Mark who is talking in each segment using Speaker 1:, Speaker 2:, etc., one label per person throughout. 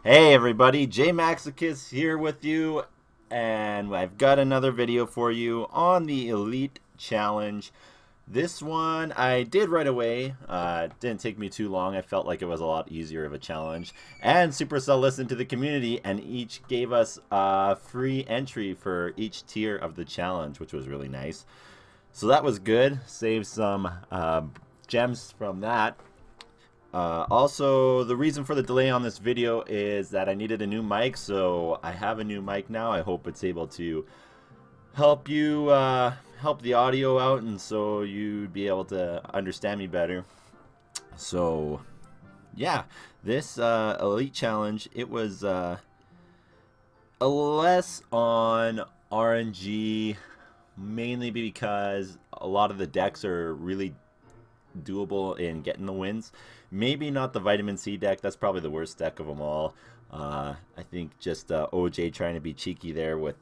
Speaker 1: Hey everybody, J Maxicus here with you, and I've got another video for you on the Elite Challenge. This one I did right away. It didn't take me too long. I felt like it was a lot easier of a challenge. And Supercell listened to the community and each gave us a free entry for each tier of the challenge, which was really nice. So that was good. Saved some gems from that. Also, the reason for the delay on this video is that I needed a new mic, so I have a new mic now. I hope it's able to help you, help the audio out, and so you'd be able to understand me better. So, yeah, this Elite Challenge, it was less on RNG, mainly because a lot of the decks are really doable in getting the wins. Maybe not the Vitamin C deck. That's probably the worst deck of them all. I think just OJ trying to be cheeky there with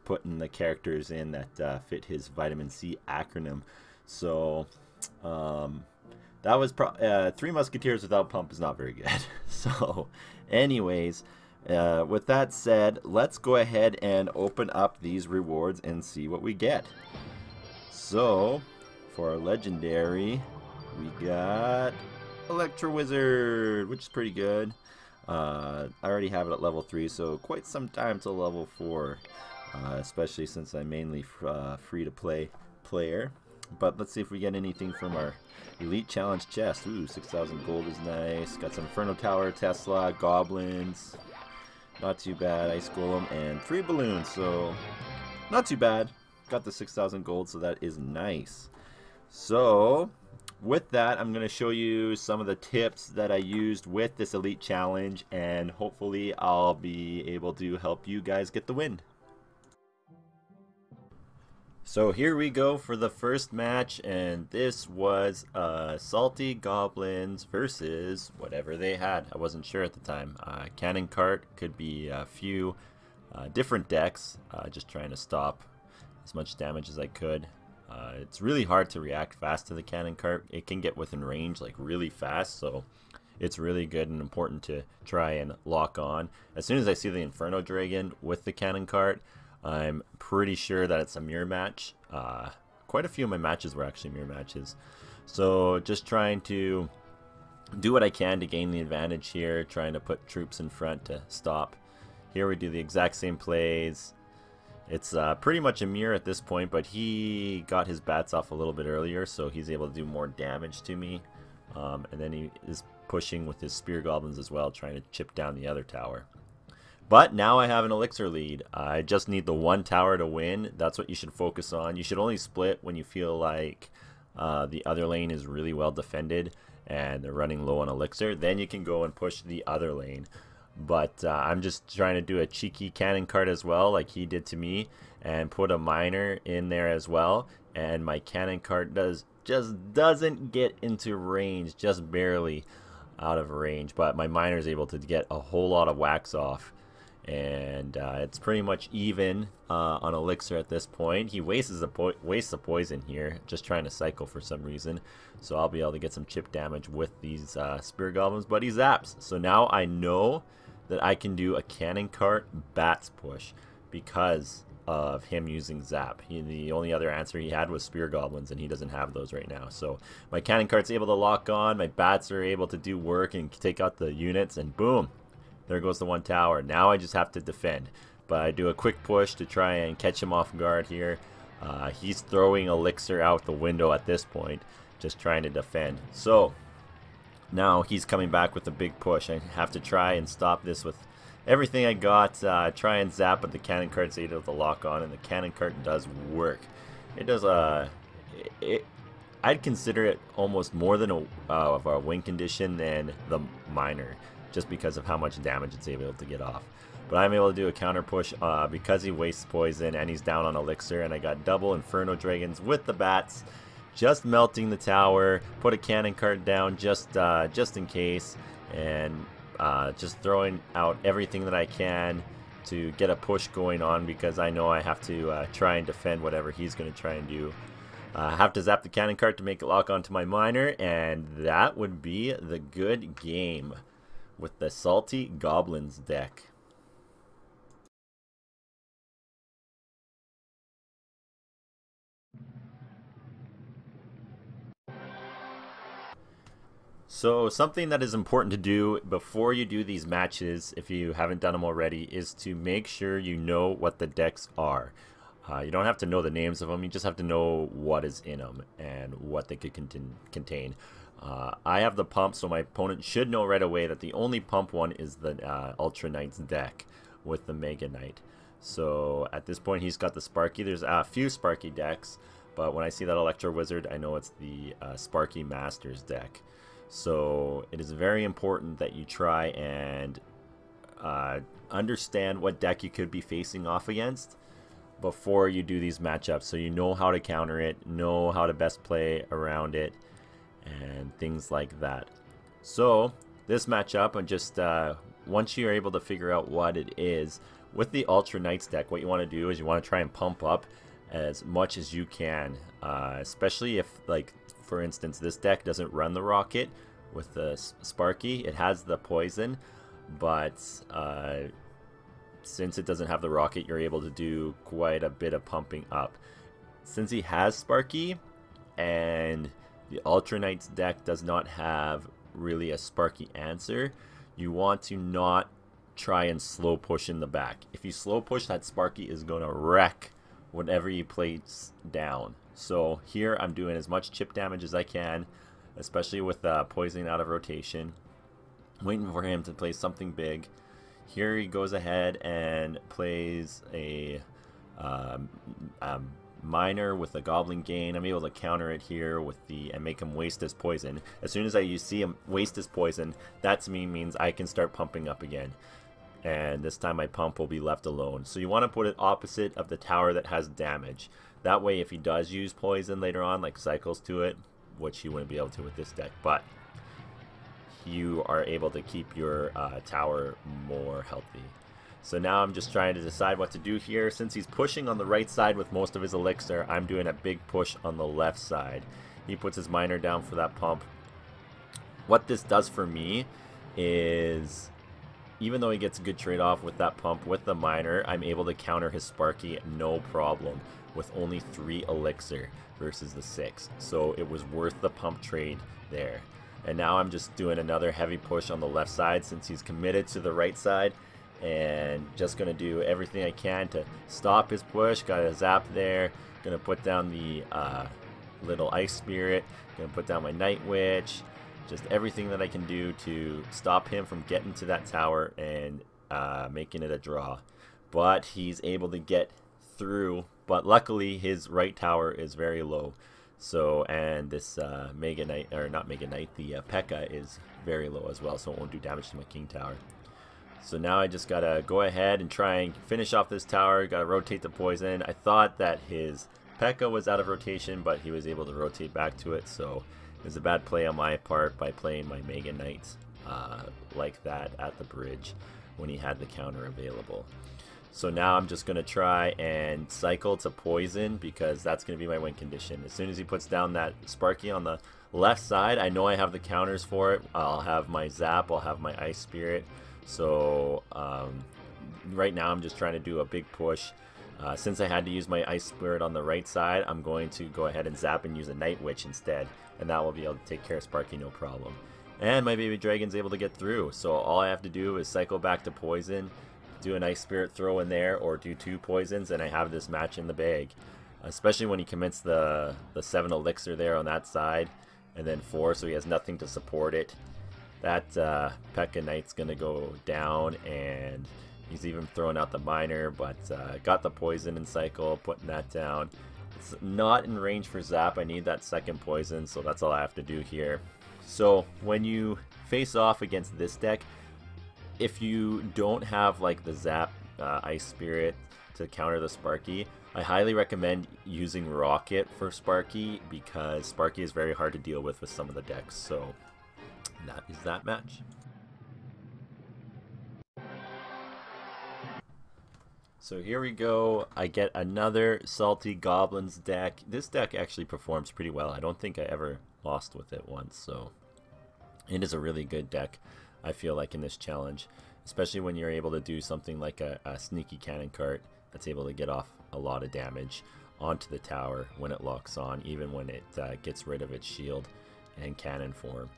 Speaker 1: putting the characters in that fit his Vitamin C acronym. So that was Three Musketeers without pump is not very good. So anyways, with that said, let's go ahead and open up these rewards and see what we get. So for our legendary, we got Electro Wizard, which is pretty good. I already have it at level 3, so quite some time till level 4, especially since I'm mainly free-to-play player. But let's see if we get anything from our Elite Challenge chest. Ooh, 6,000 gold is nice. Got some Inferno Tower, Tesla, Goblins. Not too bad. Ice Golem, and 3 balloons, so not too bad. Got the 6,000 gold, so that is nice. So with that, I'm going to show you some of the tips that I used with this Elite Challenge, and hopefully I'll be able to help you guys get the win. So here we go for the first match, and this was Salty Goblins versus whatever they had. I wasn't sure at the time. Cannon Cart, could be a few different decks, just trying to stop as much damage as I could. It's really hard to react fast to the Cannon Cart. It can get within range like really fast, so it's really good and important to try and lock on. As soon as I see the Inferno Dragon with the Cannon Cart, I'm pretty sure that it's a mirror match. Quite a few of my matches were actually mirror matches. So just trying to do what I can to gain the advantage here, trying to put troops in front to stop. Here we do the exact same plays. It's pretty much a mirror at this point, but he got his bats off a little bit earlier, so he's able to do more damage to me. And then he is pushing with his Spear Goblins as well, trying to chip down the other tower. But now I have an Elixir lead. I just need the one tower to win. That's what you should focus on. You should only split when you feel like the other lane is really well defended and they're running low on Elixir. Then you can go and push the other lane. But I'm just trying to do a cheeky Cannon Cart as well, like he did to me, and put a miner in there as well. And my Cannon Cart just doesn't get into range, just barely out of range. But my miner is able to get a whole lot of wax off, and it's pretty much even on Elixir at this point. He wastes the poison here, just trying to cycle for some reason. So I'll be able to get some chip damage with these Spear Goblins, but he zaps. So now I know that I can do a Cannon Cart Bats push because of him using Zap. The only other answer he had was Spear Goblins, and he doesn't have those right now. So my Cannon Cart's able to lock on, my Bats are able to do work and take out the units, and boom, there goes the one tower. Now I just have to defend. But I do a quick push to try and catch him off guard here. He's throwing Elixir out the window at this point, just trying to defend. So now he's coming back with a big push. I have to try and stop this with everything I got. Try and zap, but the Cannon Cart's able to lock on, and the Cannon Cart does work. It does I'd consider it almost more than of a win condition than the miner, just because of how much damage it's able to get off. But I'm able to do a counter push because he wastes poison and he's down on Elixir, and I got double Inferno Dragons with the bats. Just melting the tower, put a Cannon Cart down just in case, and just throwing out everything that I can to get a push going on, because I know I have to try and defend whatever he's going to try and do. I have to zap the Cannon Cart to make it lock onto my miner, and that would be the good game. with the Salty Goblins deck. So something that is important to do before you do these matches, if you haven't done them already, is to make sure you know what the decks are. You don't have to know the names of them, you just have to know what is in them and what they could contain. I have the pump, so my opponent should know right away that the only pump one is the Ultra Knight's deck with the Mega Knight. So at this point he's got the Sparky. There's a few Sparky decks, but when I see that Electro Wizard, I know it's the Sparky Masters deck. So it is very important that you try and understand what deck you could be facing off against before you do these matchups, so you know how to counter it, know how to best play around it, and things like that. So this matchup, and just once you're able to figure out what it is, with the Ultra Knights deck, what you want to do is you want to try and pump up as much as you can, especially if, like, for instance, this deck doesn't run the rocket with the Sparky. It has the poison, but since it doesn't have the rocket, you're able to do quite a bit of pumping up. Since he has Sparky and the Ultra Knights deck does not have really a Sparky answer, you want to not try and slow push in the back. If you slow push, that Sparky is going to wreck whatever you place down. So here I'm doing as much chip damage as I can, especially with poisoning out of rotation, waiting for him to play something big. Here he goes ahead and plays a Miner with a Goblin Gain. I'm able to counter it here with the and make him waste his poison. As soon as you see him waste his poison, that to me means I can start pumping up again. And this time my pump will be left alone. So you want to put it opposite of the tower that has damage. That way if he does use poison later on, like cycles to it, which he wouldn't be able to with this deck, but you are able to keep your tower more healthy. So now I'm just trying to decide what to do here. Since he's pushing on the right side with most of his elixir, I'm doing a big push on the left side. He puts his Miner down for that pump. What this does for me is, even though he gets a good trade-off with that pump with the Miner, I'm able to counter his Sparky no problem with only 3 elixir versus the 6. So it was worth the pump trade there. And now I'm just doing another heavy push on the left side since he's committed to the right side, and just going to do everything I can to stop his push. Got a zap there. Going to put down the little Ice Spirit. Going to put down my Night Witch. Just everything that I can do to stop him from getting to that tower and making it a draw. But he's able to get through. But luckily his right tower is very low. So, and this Mega Knight, or not Mega Knight, the P.E.K.K.A. is very low as well, so it won't do damage to my King Tower. So now I just gotta go ahead and try and finish off this tower. Gotta rotate the poison. I thought that his P.E.K.K.A. was out of rotation, but he was able to rotate back to it, so it was a bad play on my part by playing my Mega Knight like that at the bridge when he had the counter available. So now I'm just going to try and cycle to poison, because that's going to be my win condition. As soon as he puts down that Sparky on the left side, I know I have the counters for it. I'll have my Zap, I'll have my Ice Spirit. So right now I'm just trying to do a big push. Since I had to use my Ice Spirit on the right side, I'm going to go ahead and Zap and use a Night Witch instead. And that will be able to take care of Sparky no problem. And my Baby Dragon's able to get through. So all I have to do is cycle back to poison, do an Ice Spirit throw in there, or do 2 poisons, and I have this match in the bag. Especially when he commits the 7 elixir there on that side, and then 4, so he has nothing to support it. That P.E.K.K.A. Knight's going to go down, and he's even throwing out the Miner, but got the poison and cycle, putting that down. It's not in range for Zap. I need that second poison, so that's all I have to do here. So when you face off against this deck, if you don't have like the Zap Ice Spirit to counter the Sparky, I highly recommend using Rocket for Sparky, because Sparky is very hard to deal with some of the decks. So that is that match. So here we go. I get another Salty Goblins deck. This deck actually performs pretty well. I don't think I ever lost with it once, so it is a really good deck. I feel like, in this challenge, especially when you're able to do something like a sneaky cannon cart that's able to get off a lot of damage onto the tower when it locks on, even when it gets rid of its shield and cannon form.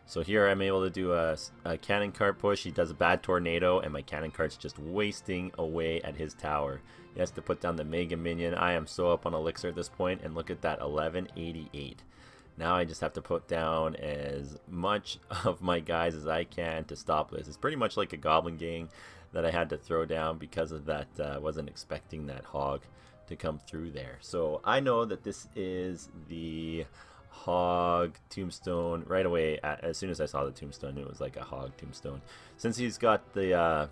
Speaker 1: So here I'm able to do a cannon cart push. He does a bad tornado, and my cannon cart's just wasting away at his tower. He has to put down the Mega Minion. I am so up on Elixir at this point, and look at that, 1188. Now I just have to put down as much of my guys as I can to stop this. It's pretty much like a Goblin Gang that I had to throw down because of that. I wasn't expecting that hog to come through there. So I know that this is the hog tombstone right away. As soon as I saw the tombstone, it was like a hog tombstone. Since he's got the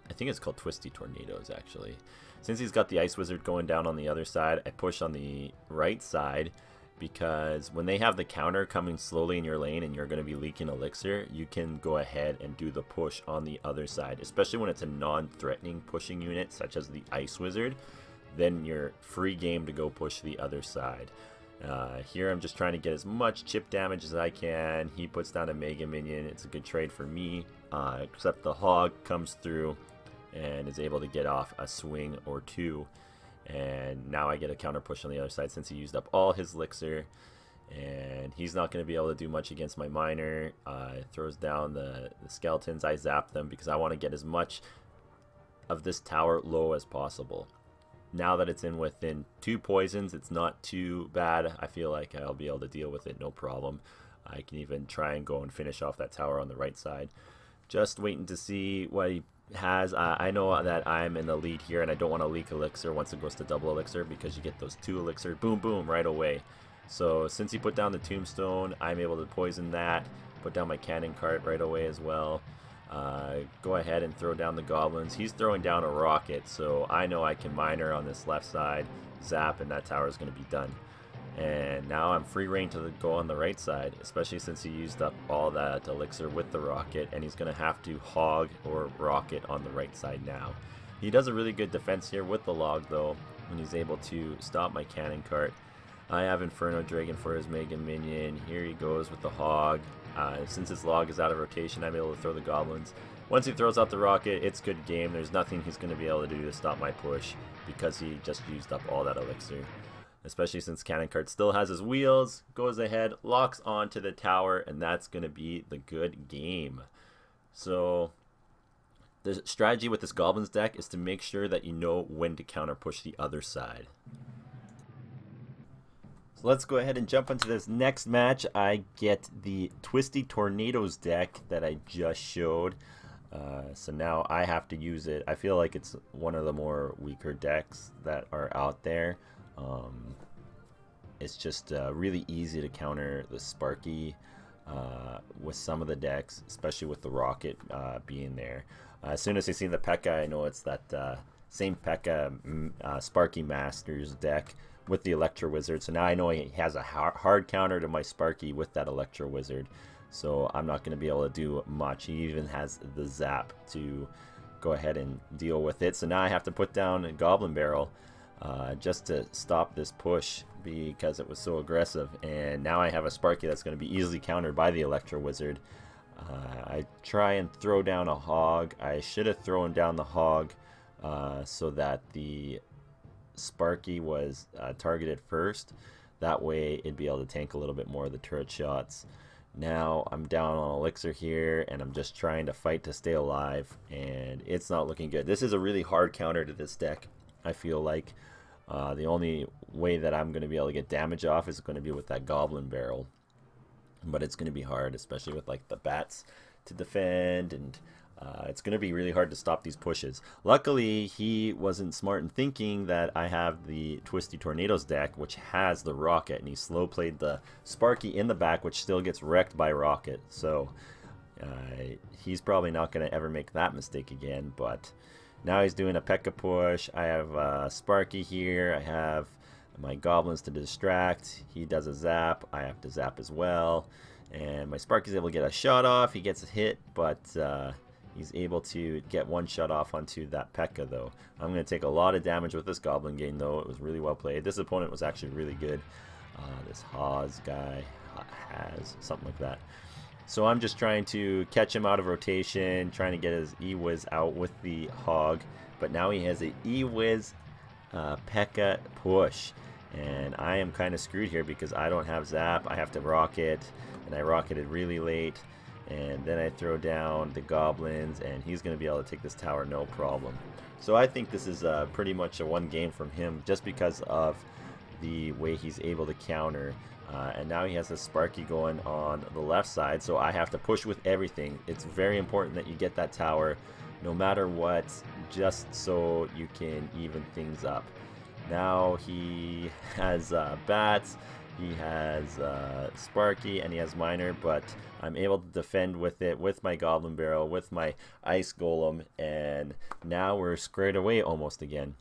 Speaker 1: I think it's called Twisty Tornadoes, actually. Since he's got the Ice Wizard going down on the other side, I push on the right side, because when they have the counter coming slowly in your lane and you're going to be leaking Elixir, you can go ahead and do the push on the other side, especially when it's a non-threatening pushing unit such as the Ice Wizard. Then you're free game to go push the other side. Here I'm just trying to get as much chip damage as I can. He puts down a Mega Minion. It's a good trade for me, except the hog comes through and is able to get off a swing or two. And now I get a counter push on the other side since he used up all his Elixir. And he's not going to be able to do much against my miner. Throws down the skeletons. I zap them because I want to get as much of this tower low as possible. Now that it's within 2 poisons, it's not too bad. I feel like I'll be able to deal with it, no problem. I can even try and go and finish off that tower on the right side. Just waiting to see what he has. I know that I'm in the lead here, and I don't want to leak Elixir once it goes to double Elixir, because you get those 2 Elixir, boom, boom, right away. So since he put down the tombstone, I'm able to poison that, put down my cannon cart right away as well. Go ahead and throw down the goblins. He's throwing down a rocket, so I know I can miner on this left side, zap, and that tower is going to be done. And now I'm free reign to go on the right side, especially since he used up all that Elixir with the rocket, and he's going to have to hog or rocket on the right side now. He does a really good defense here with the log, though, when he's able to stop my cannon cart. I have Inferno Dragon for his Mega Minion. Here he goes with the hog. Since his log is out of rotation, I'm able to throw the goblins. Once he throws out the rocket, it's good game. There's nothing he's going to be able to do to stop my push, because he just used up all that Elixir. Especially since Cannon Cart still has his wheels, goes ahead, locks onto the tower, and that's going to be the good game. So the strategy with this Goblins deck is to make sure that you know when to counter push the other side. So let's go ahead and jump into this next match. I get the Twisty Tornadoes deck that I just showed. So now I have to use it. I feel like it's one of the more weaker decks that are out there. It's just really easy to counter the Sparky with some of the decks, especially with the rocket being there. As soon as I see the P.E.K.K.A, I know it's that same P.E.K.K.A Sparky Masters deck with the Electro Wizard. So now I know he has a hard counter to my Sparky with that Electro Wizard. So I'm not going to be able to do much. He even has the Zap to go ahead and deal with it. So now I have to put down a Goblin Barrel just to stop this push, because it was so aggressive. And now I have a Sparky that's going to be easily countered by the Electro Wizard. I try and throw down a hog. I should have thrown down the hog so that the Sparky was targeted first. That way it'd be able to tank a little bit more of the turret shots. Now I'm down on Elixir here, and I'm just trying to fight to stay alive, and it's not looking good. This is a really hard counter to this deck. I feel like the only way that I'm going to be able to get damage off is going to be with that Goblin Barrel. But it's going to be hard, especially with like the bats to defend, and it's going to be really hard to stop these pushes. Luckily, he wasn't smart in thinking that I have the Twisty Tornadoes deck, which has the rocket, and he slow played the Sparky in the back, which still gets wrecked by rocket. So he's probably not going to ever make that mistake again. But now he's doing a P.E.K.K.A push. I have Sparky here. I have my goblins to distract. He does a zap. I have to zap as well. And my Sparky's able to get a shot off. He gets a hit, but he's able to get one shot off onto that P.E.K.K.A though. I'm going to take a lot of damage with this Goblin game though. It was really well played. This opponent was actually really good. This Haas guy, Has, something like that. So I'm just trying to catch him out of rotation, trying to get his E-Wiz out with the Hog. But now he has a E-Wiz P.E.K.K.A push. And I am kind of screwed here because I don't have Zap. I have to rocket, and I rocketed really late. And then I throw down the Goblins, and he's going to be able to take this tower no problem. So I think this is pretty much a one game from him just because of the way he's able to counter. And now he has a Sparky going on the left side, so I have to push with everything. It's very important that you get that tower no matter what, just so you can even things up. Now he has Bats, he has Sparky, and he has Miner, but I'm able to defend with it, with my Goblin Barrel, with my Ice Golem, and now we're squared away almost again.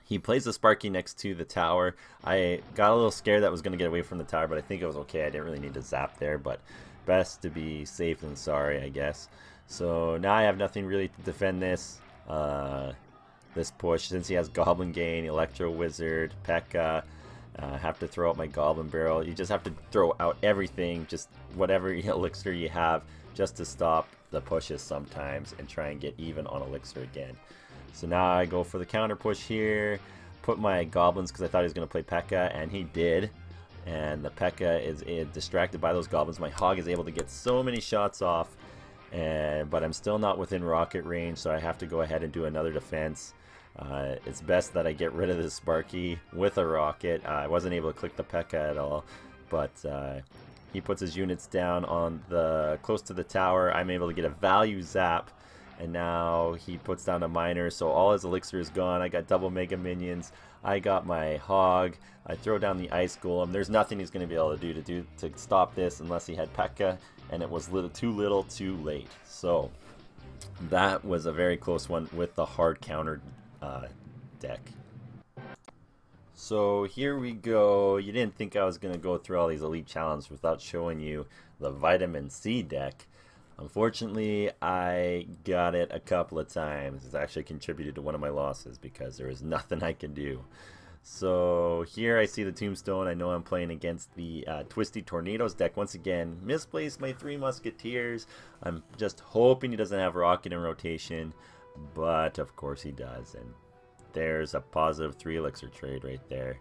Speaker 1: He plays the Sparky next to the tower. I got a little scared that was going to get away from the tower, but I think it was okay. I didn't really need to zap there, but best to be safe than sorry, I guess. So now I have nothing really to defend this push. Since he has Goblin Gain, Electro Wizard, P.E.K.K.A, have to throw out my Goblin Barrel. You just have to throw out everything, just whatever elixir you have, just to stop the pushes sometimes and try and get even on elixir again. So now I go for the counter push here, put my Goblins because I thought he was going to play P.E.K.K.A, and he did. And the P.E.K.K.A is distracted by those Goblins. My Hog is able to get so many shots off, but I'm still not within rocket range, so I have to go ahead and do another defense. It's best that I get rid of this Sparky with a rocket. I wasn't able to click the P.E.K.K.A at all, but he puts his units down on the close to the tower. I'm able to get a value zap. And now he puts down a Miner, so all his elixir is gone. I got double Mega Minions. I got my Hog. I throw down the Ice Golem. There's nothing he's going to be able to do to stop this unless he had P.E.K.K.A, and it was too little, too late. So that was a very close one with the hard counter deck. So here we go. You didn't think I was going to go through all these Elite Challenges without showing you the Vitamin C deck. Unfortunately, I got it a couple of times. It's actually contributed to one of my losses because there was nothing I can do. So here I see the Tombstone. I know I'm playing against the Twisty Tornadoes deck. Once again, misplaced my 3 Musketeers. I'm just hoping he doesn't have Rocket in rotation, but of course he does. And there's a positive 3 elixir trade right there.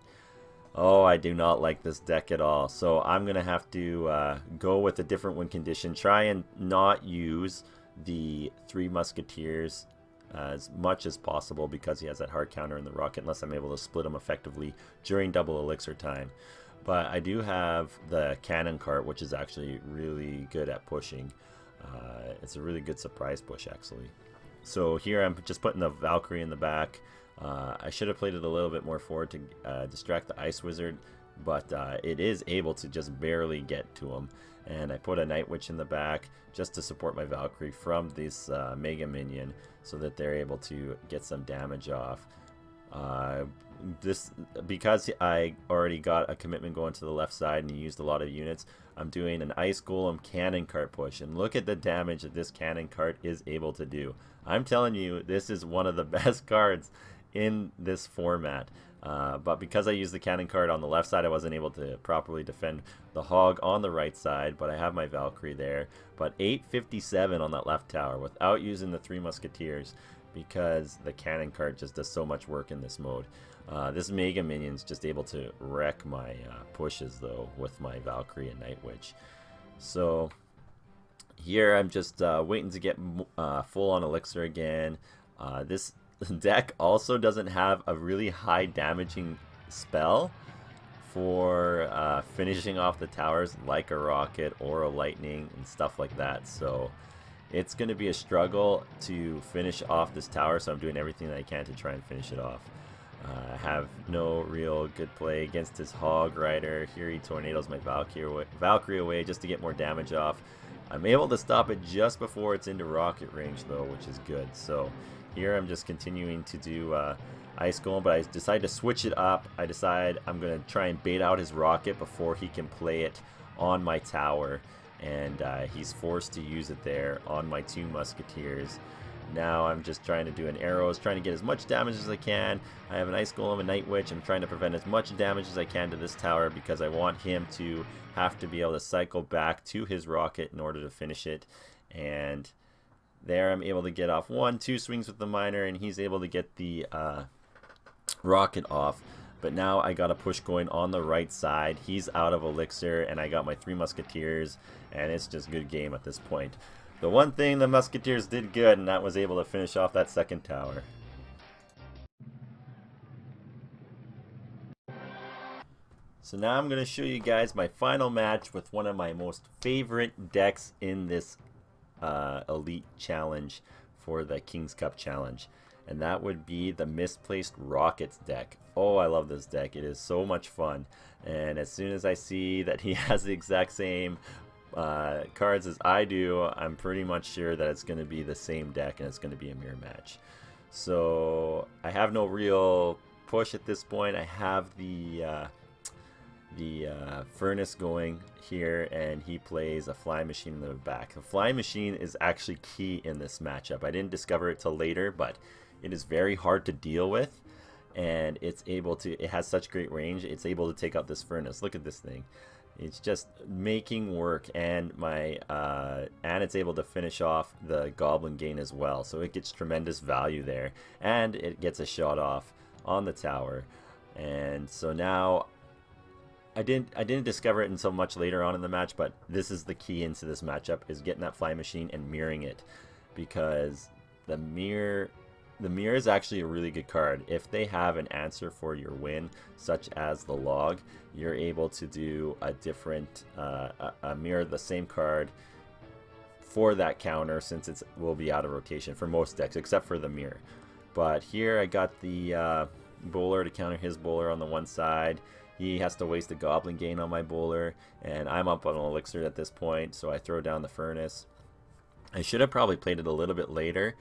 Speaker 1: Oh, I do not like this deck at all. So I'm going to have to go with a different win condition. Try and not use the 3 Musketeers as much as possible because he has that hard counter in the rocket unless I'm able to split them effectively during double elixir time. But I do have the Cannon Cart, which is actually really good at pushing. It's a really good surprise push, actually. So here I'm just putting the Valkyrie in the back. I should have played it a little bit more forward to distract the Ice Wizard, but it is able to just barely get to him. And I put a Night Witch in the back just to support my Valkyrie from this Mega Minion so that they're able to get some damage off. Because I already got a commitment going to the left side and he used a lot of units, I'm doing an Ice Golem Cannon Cart push. And look at the damage that this Cannon Cart is able to do. I'm telling you, this is one of the best cards in this format. But because I used the Cannon Cart on the left side, I wasn't able to properly defend the Hog on the right side, but I have my Valkyrie there. But 857 on that left tower without using the 3 Musketeers because the Cannon Cart just does so much work in this mode. This Mega Minion's just able to wreck my pushes though with my Valkyrie and Night Witch. So here I'm just waiting to get full on elixir again. This deck also doesn't have a really high damaging spell for finishing off the towers like a rocket or a lightning and stuff like that. So it's going to be a struggle to finish off this tower, so I'm doing everything that I can to try and finish it off. I have no real good play against his Hog Rider. Here he tornadoes my Valkyrie away just to get more damage off. I'm able to stop it just before it's into rocket range though, which is good. So here I'm just continuing to do Ice Golem, but I decide to switch it up. I decide I'm going to try and bait out his rocket before he can play it on my tower. And he's forced to use it there on my 2 Musketeers. now I'm just trying to do an arrows, trying to get as much damage as I can. I have an Ice Golem, a Night Witch. I'm trying to prevent as much damage as I can to this tower because I want him to have to be able to cycle back to his rocket in order to finish it. And there I'm able to get off 1-2 swings with the miner, and he's able to get the rocket off. But now I got a push going on the right side. He's out of elixir, and I got my 3 musketeers, and it's just good game at this point. The one thing the musketeers did good, and that was able to finish off that second tower. So now I'm going to show you guys my final match with one of my most favorite decks in this Elite Challenge for the King's Cup Challenge. And that would be the Misplaced Rockets deck. Oh, I love this deck. It is so much fun. And as soon as I see that he has the exact same cards as I do, I'm pretty much sure that it's going to be the same deck and it's going to be a mirror match. So I have no real push at this point. I have the furnace going here, and he plays a flying machine in the back. The flying machine is actually key in this matchup. I didn't discover it till later, but it is very hard to deal with, and it has such great range. It's able to take out this furnace. Look at this thing. It's just making work, and it's able to finish off the Goblin Gain as well. So it gets tremendous value there, and it gets a shot off on the tower. And so now I didn't discover it until much later on in the match, but this is the key into this matchup, is getting that flying machine and mirroring it, because the mirror is actually a really good card. If they have an answer for your win, such as the log, you're able to do a different a mirror the same card for that counter, since it will be out of rotation for most decks except for the mirror. But here I got the bowler to counter his bowler on the one side. He has to waste a Goblin Gain on my bowler, and I'm up on an elixir at this point, so I throw down the furnace. I should have probably played it a little bit later,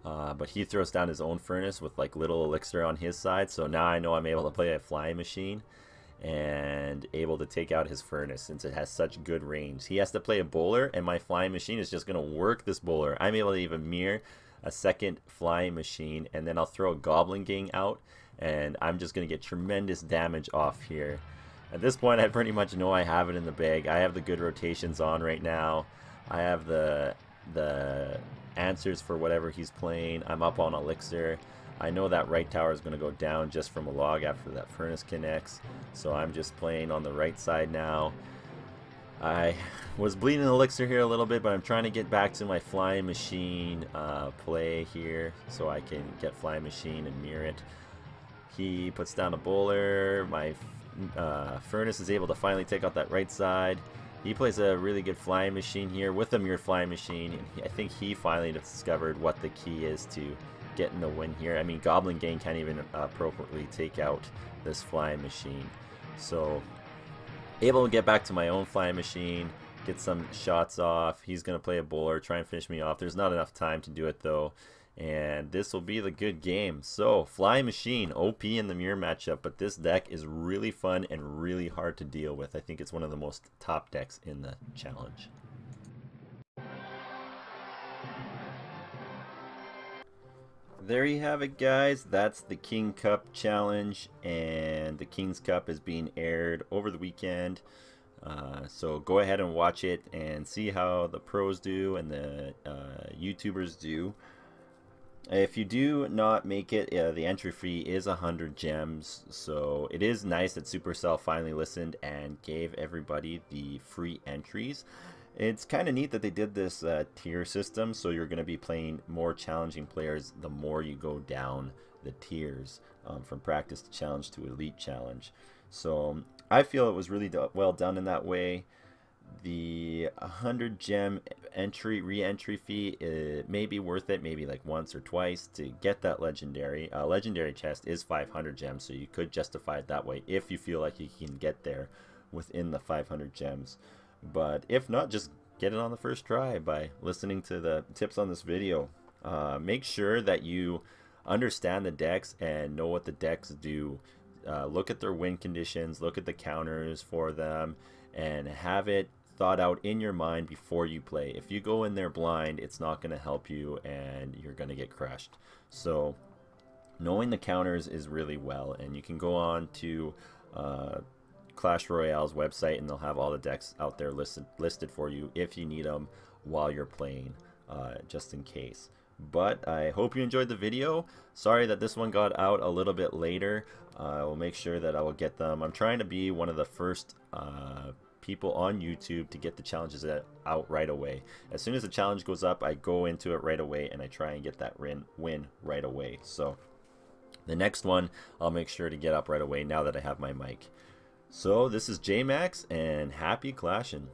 Speaker 1: but he throws down his own furnace with like little elixir on his side, so now I know I'm able to play a flying machine and able to take out his furnace since it has such good range. He has to play a bowler, and my flying machine is just going to work this bowler. I'm able to even mirror a second flying machine, and then I'll throw a Goblin Gang out, and I'm just going to get tremendous damage off here. At this point, I pretty much know I have it in the bag. I have the good rotations on right now. I have the answers for whatever he's playing. I'm up on elixir. I know that right tower is going to go down just from a log after that furnace connects, so I'm just playing on the right side now. I was bleeding elixir here a little bit, but I'm trying to get back to my flying machine play here so I can get flying machine and mirror it. He puts down a bowler. My furnace is able to finally take out that right side. He plays a really good flying machine here with a mirror flying machine. I think he finally discovered what the key is to getting the win here. I mean, Goblin Gang can't even appropriately take out this flying machine. So, able to get back to my own flying machine, get some shots off. He's going to play a bowler, try and finish me off. There's not enough time to do it though. And this will be the good game. So, Flying Machine, OP in the mirror matchup, but this deck is really fun and really hard to deal with. I think it's one of the most top decks in the challenge. There you have it, guys. That's the King Cup Challenge, and the King's Cup is being aired over the weekend. So go ahead and watch it and see how the pros do and the YouTubers do. If you do not make it, the entry fee is 100 gems, so it is nice that Supercell finally listened and gave everybody the free entries. It's kind of neat that they did this tier system, so you're going to be playing more challenging players the more you go down the tiers, from practice to challenge to elite challenge. So I feel it was really well done in that way. The 100 gem re-entry fee may be worth it, maybe like once or twice to get that legendary. Legendary chest is 500 gems, so you could justify it that way if you feel like you can get there within the 500 gems. But if not, just get it on the first try by listening to the tips on this video. Make sure that you understand the decks and know what the decks do. Look at their win conditions, look at the counters for them, and have it thought out in your mind before you play. If you go in there blind, it's not going to help you and you're going to get crushed. So knowing the counters is really well, and you can go on to Clash Royale's website and they'll have all the decks out there listed for you if you need them while you're playing, just in case. But I hope you enjoyed the video. Sorry that this one got out a little bit later. I will make sure that I will get them. I'm trying to be one of the first people on YouTube to get the challenges out right away. As soon as the challenge goes up, I go into it right away and I try and get that win right away. So the next one I'll make sure to get up right away now that I have my mic. So this is J Max, and happy clashing.